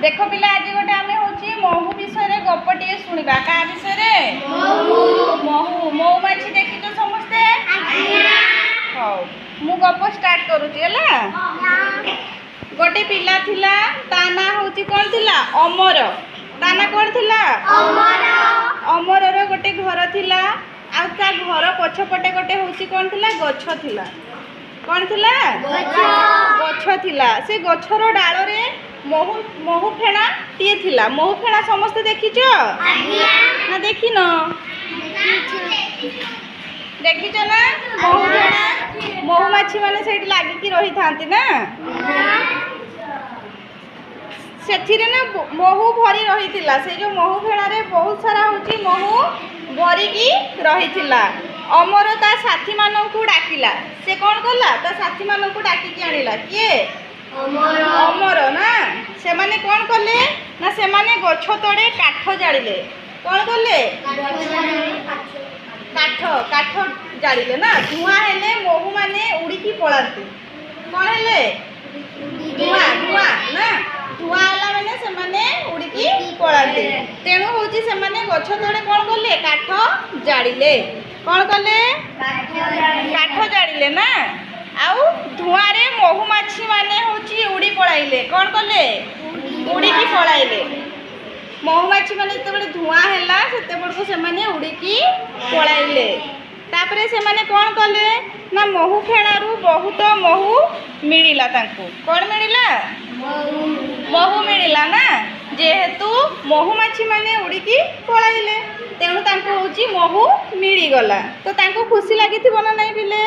देख पिला आज गोटे आम हूँ महू विषय गपटे शुणा क्या विषय महू मऊमाछी देखी समस्ते हाँ मु गप स्टार्ट करुँची गोटे पिला थिला ता ना हूँ कौन थिला अमर ता ना कौन थिला अमरर गोटे घर थिला आ ता घर पछपटे गोटे हूँ कौन थिला गछ थिला कौन थिला गछ थिला से गछर डाल रे महू महू फेणा टीए थिला महू फेणा समस्ते देखीच ना देखिन देखीच ना महू फेणा मऊमाछी माने सेठी लागिकी रही थांती ना सेथिरे ना महू भरी रही थिला से जो महू फेणा रे बहुत सारा होची महू भरी की रही थिला अमर ता साथी माननकु डाकिला से कौन कला ता साथी माननकु डाकी आनिला किए अमर ना से माने कौन कले ना से माने गछ तड़े काठ जाड़िले कौन कले काठ काठ जाड़िले ना धुआं हेले महू माने उड़ीकी पलांती कौन हेले धुआं धुआं ना धुआं होला माने से माने उड़ीकी पलांती तेणु होची से माने गछ तड़े कौन कले काठ जाड़िले कौन कले काठ जाड़िले ना आउ धुआं रे मऊमाछी माने होची उड़ी पळाइले कौन कले उड़ी की पळाइले मऊमाछी माने जते धुआं हैला सेते बडको से माने उड़ी की पळाइले तापरे से माने कौन कले ना महू फेणारू बहुत महू मिलिला तांको कौन मिलिला महू मिलिला ना जेहेतु मऊमाछी माने उड़ी की पळाइले तेणु तांको होची महू मिली गला तो तांको खुशी लागिथिबो ना नहीं पिले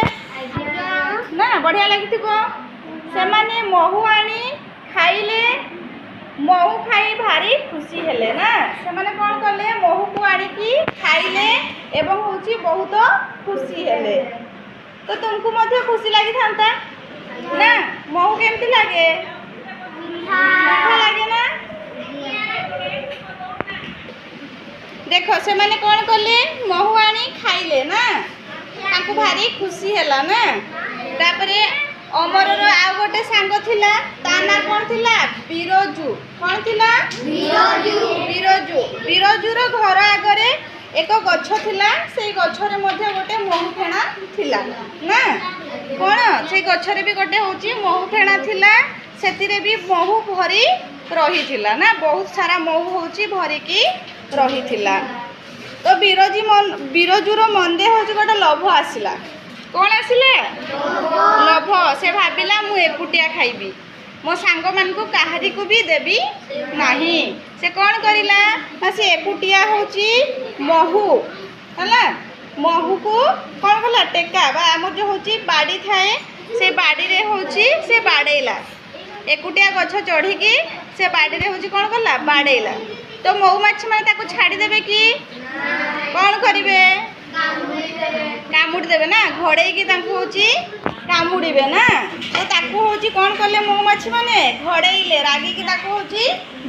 ना बढ़िया लगी से माने महू आनी खाइले महू खाई भारी खुशी हेले ना से माने कौन कले महू को आनिकी खाइले एवं होची बहुत खुशी हेले तो तुमको मध्य खुशी लगी थांता ना महू केमती लागे मीठा लागे ना देखो से माने कौन कले महू आनी खाइले ना तांको भारी खुशी हैला ना तापरे अमरर आ गोटे सांग थिला ता ना कौन थिला बिरजू कौन थिला बिरजू बिरजूर घर आगरे एक गछ थिला से गछरे मध्ये गोटे महू फेणा थिला ना कोन से गछरे भी गोटे होची महू फेणा थिला सेतिरे भी महू भरी रही थिला ना बहुत सारा महू होची भरी की रही थिला तो बिरजूर मंदे हूँ गोटे लोभ आसला कौन आसला लोभ से भाविला मु एकुटिया खाइबी मो सांग मान को कहारी को भी देबी नहीं से कौन करिला ना से एकुटिया होची महू हला महू को कौन कला टेका बा हमर जो होची बाड़ी थाए से बाड़ी रे होची से बाड़ेला एकुटिया गछ चढ़ी की से बाड़ी रे होची कौन कला बाड़ेला तो मऊमाछी माने ताको छाड़ी देबे कि कौन करिवे कामुड़ी देबे ना घोड़े की ताको होची कामुड़ीबे ना तो ताको होची कौन करले मऊमाछी माने घोड़ेइले रागी की ताको होची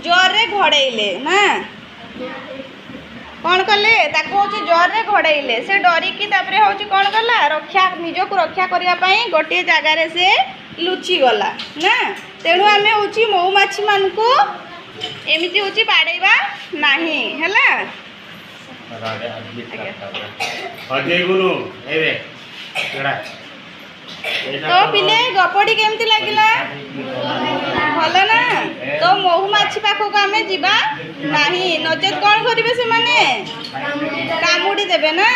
जोर रे घोड़ेइले ना कौन करले ताको होची जोर रे घोड़ेइले से डरी की तापरे होची कौन करला रक्षा निज को रक्षा करिया पई गोटे जगह रे से लुचि गला ना तेणु आमे होची मऊमाछी मान को एमिति होची बाड़ेबा नाही हैला तो पिले गपड़ी केमती लागिला भल ना तो मऊमाछी पाखक आमे जिबा नाही नचेत कौन करिवे से माने कामुड़ी देबे ना।